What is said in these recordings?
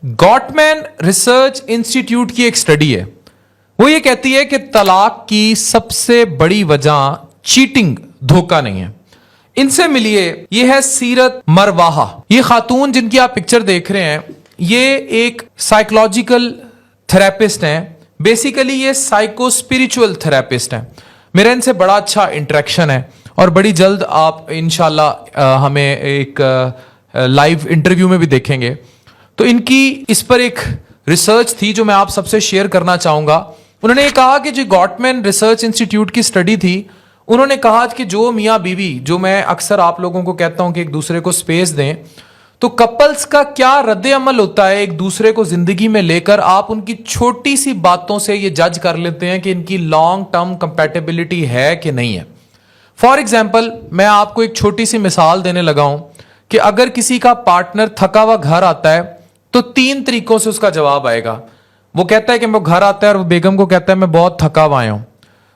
Gottmann research institute की एक study है, वो ये कहती है कि तलाक की सबसे बड़ी वजह चीटिंग, धोखा नहीं है। इनसे मिलिए, ये है सीरत मरवाहा। ये खातून जिनकी आप पिक्चर देख रहे हैं, ये एक साइकोलॉजिकल थेरेपिस्ट हैं। बेसिकली ये साइको स्पिरिचुअल थेरेपिस्ट हैं। मेरा इनसे बड़ा अच्छा इंटरेक्शन है और बड़ी जल्द आप इंशाल्लाह हमें एक लाइव इंटरव्यू में भी देखेंगे। तो इनकी इस पर एक रिसर्च थी जो मैं आप सबसे शेयर करना चाहूंगा। उन्होंने ये कहा कि जो गॉटमैन रिसर्च इंस्टीट्यूट की स्टडी थी, उन्होंने कहा कि जो मियाँ बीवी, जो मैं अक्सर आप लोगों को कहता हूं कि एक दूसरे को स्पेस दें, तो कपल्स का क्या रद्द अमल होता है एक दूसरे को जिंदगी में लेकर, आप उनकी छोटी सी बातों से ये जज कर लेते हैं कि इनकी लॉन्ग टर्म कंपैटिबिलिटी है कि नहीं है। फॉर एग्जाम्पल, मैं आपको एक छोटी सी मिसाल देने लगा हूं कि अगर किसी का पार्टनर थका हुआ घर आता है तो 3 तरीकों से उसका जवाब आएगा। वो कहता है कि वो घर आता है और वो बेगम को कहता है मैं बहुत थका हुआ आया हूं।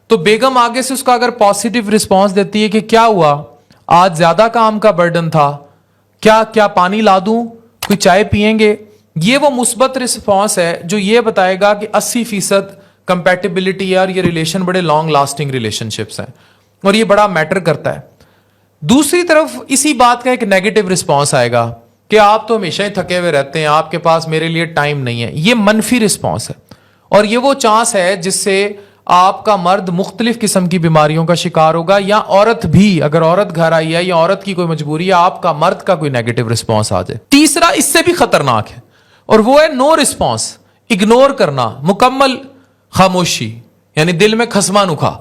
तो बेगम आगे से उसका अगर पॉजिटिव रिस्पॉन्स देती है कि क्या हुआ, आज ज्यादा काम का बर्डन था, क्या पानी ला दूं, कोई चाय पिएंगे, ये वो मुस्बत रिस्पॉन्स है जो ये बताएगा कि 80% कंपैटिबिलिटी है और ये रिलेशन बड़े लॉन्ग लास्टिंग रिलेशनशिप्स हैं और ये बड़ा मैटर करता है। दूसरी तरफ इसी बात का एक नेगेटिव रिस्पॉन्स आएगा कि आप तो हमेशा ही थके हुए रहते हैं, आपके पास मेरे लिए टाइम नहीं है। ये मनफी रिस्पॉन्स है और ये वो चांस है जिससे आपका मर्द मुख्तलिफ किस्म की बीमारियों का शिकार होगा, या औरत भी, अगर औरत घर आई है या औरत की कोई मजबूरी है, आपका मर्द का कोई नेगेटिव रिस्पॉन्स आ जाए। तीसरा इससे भी खतरनाक है और वो है नो रिस्पॉन्स, इग्नोर करना, मुकम्मल खामोशी, यानी दिल में खसमा नुखा।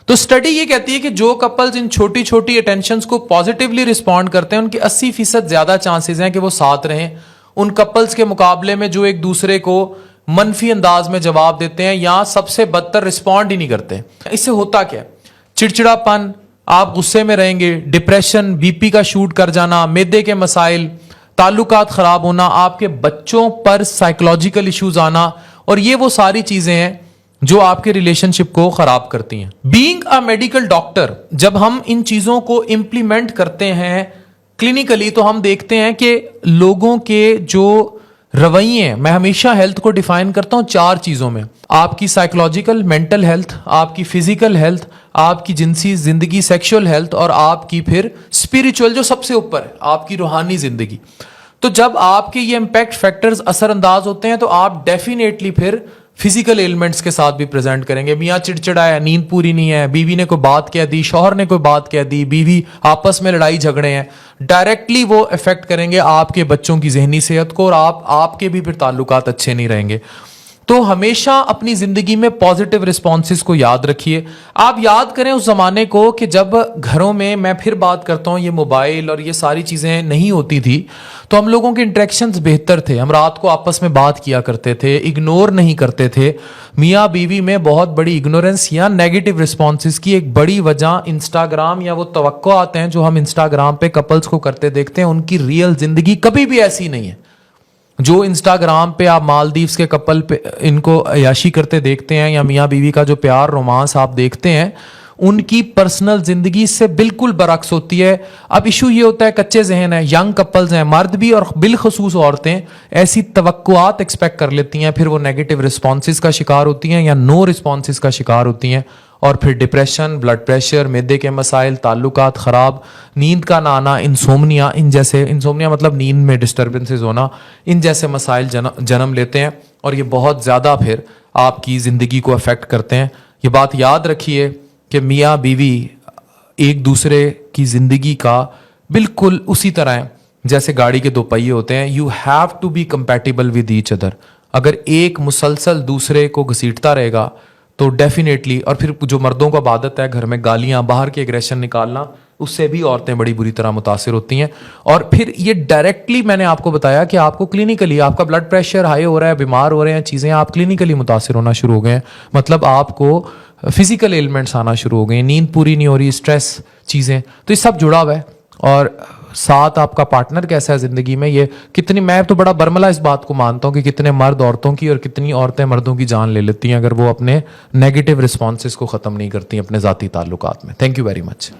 तो स्टडी ये कहती है कि जो कपल्स इन छोटी छोटी अटेंशंस को पॉजिटिवली रिस्पॉन्ड करते हैं, उनके 80% ज्यादा चांसेस हैं कि वो साथ रहें उन कपल्स के मुकाबले में जो एक दूसरे को मनफी अंदाज में जवाब देते हैं या सबसे बदतर रिस्पॉन्ड ही नहीं करते। इससे होता क्या है? चिड़चिड़ापन, आप गुस्से में रहेंगे, डिप्रेशन, बीपी का शूट कर जाना, मैदे के मसाइल, ताल्लुकात खराब होना, आपके बच्चों पर साइकोलॉजिकल इश्यूज आना, और ये वो सारी चीजें हैं जो आपके रिलेशनशिप को खराब करती हैं। बीइंग अ मेडिकल डॉक्टर, जब हम इन चीजों को इंप्लीमेंट करते हैं क्लिनिकली, तो हम देखते हैं कि लोगों के जो रवैये हैं, मैं हमेशा हेल्थ को डिफाइन करता हूं 4 चीजों में: आपकी साइकोलॉजिकल मेंटल हेल्थ, आपकी फिजिकल हेल्थ, आपकी जिनसी जिंदगी सेक्सुअल हेल्थ, और आपकी फिर स्पिरिचुअल जो सबसे ऊपर है, आपकी रूहानी जिंदगी। तो जब आपके ये इंपैक्ट फैक्टर्स असरअंदाज होते हैं तो आप डेफिनेटली फिर फिजिकल एलिमेंट्स के साथ भी प्रेजेंट करेंगे। मियाँ चिड़चिड़ा है, नींद पूरी नहीं है, बीवी ने कोई बात कह दी, शौहर ने कोई बात कह दी, बीवी आपस में लड़ाई झगड़े हैं, डायरेक्टली वो इफेक्ट करेंगे आपके बच्चों की जहनी सेहत को, और आपके भी फिर ताल्लुकात अच्छे नहीं रहेंगे। तो हमेशा अपनी जिंदगी में पॉजिटिव रिस्पॉन्सेस को याद रखिए। आप याद करें उस जमाने को कि जब घरों में, मैं फिर बात करता हूं, ये मोबाइल और ये सारी चीजें नहीं होती थी, तो हम लोगों के इंटरेक्शंस बेहतर थे। हम रात को आपस में बात किया करते थे, इग्नोर नहीं करते थे। मियाँ बीवी में बहुत बड़ी इग्नोरेंस या नेगेटिव रिस्पॉन्सेस की एक बड़ी वजह इंस्टाग्राम या वो तवक्कुआत हैं जो हम इंस्टाग्राम पे कपल्स को करते देखते हैं। उनकी रियल जिंदगी कभी भी ऐसी नहीं है। जो इंस्टाग्राम पे आप मालदीव्स के कपल पे इनको अयाशी करते देखते हैं, या मियाँ बीवी का जो प्यार रोमांस आप देखते हैं, उनकी पर्सनल जिंदगी से बिल्कुल बरक्स होती है। अब इशू ये होता है, कच्चे जहन है, यंग कपल्स हैं, मर्द भी और बिलखसूस औरतें ऐसी तवक्कुआत एक्सपेक्ट कर लेती हैं, फिर वो नेगेटिव रिस्पॉन्सेस का शिकार होती हैं या नो रिस्पॉन्सेस का शिकार होती हैं, और फिर डिप्रेशन, ब्लड प्रेशर, मैदे के मसाइल, ताल्लुकात खराब, नींद का ना आना, इंसोम्निया, इंसोम्निया मतलब नींद में डिस्टर्बेंसेस होना, इन जैसे मसाइल जन्म लेते हैं, और ये बहुत ज़्यादा फिर आपकी ज़िंदगी को अफेक्ट करते हैं। ये बात याद रखिए कि मियाँ बीवी एक दूसरे की ज़िंदगी का बिल्कुल उसी तरह है जैसे गाड़ी के 2 पहिए होते हैं। You have to be compatible with each other. अगर एक मुसलसल दूसरे को घसीटता रहेगा तो डेफिनेटली, और फिर जो मर्दों को आदत है घर में गालियां, बाहर के एग्रेशन निकालना, उससे भी औरतें बड़ी बुरी तरह मुतासिर होती हैं। और फिर ये डायरेक्टली मैंने आपको बताया कि आपको क्लिनिकली आपका ब्लड प्रेशर हाई हो रहा है, बीमार हो रहे हैं, चीज़ें आप क्लिनिकली मुतासिर होना शुरू हो गए हैं, मतलब आपको फिजिकल एलिमेंट्स आना शुरू हो गए, नींद पूरी नहीं हो रही, स्ट्रेस, चीज़ें, तो ये सब जुड़ा हुआ है। और साथ आपका पार्टनर कैसा है जिंदगी में, ये कितनी, मैं तो बड़ा बर्मला इस बात को मानता हूं कि कितने मर्द औरतों की और कितनी औरतें मर्दों की जान ले लेती हैं अगर वो अपने नेगेटिव रिस्पॉन्सेस को ख़त्म नहीं करती अपने ज़ाती ताल्लुकात में। Thank you very much.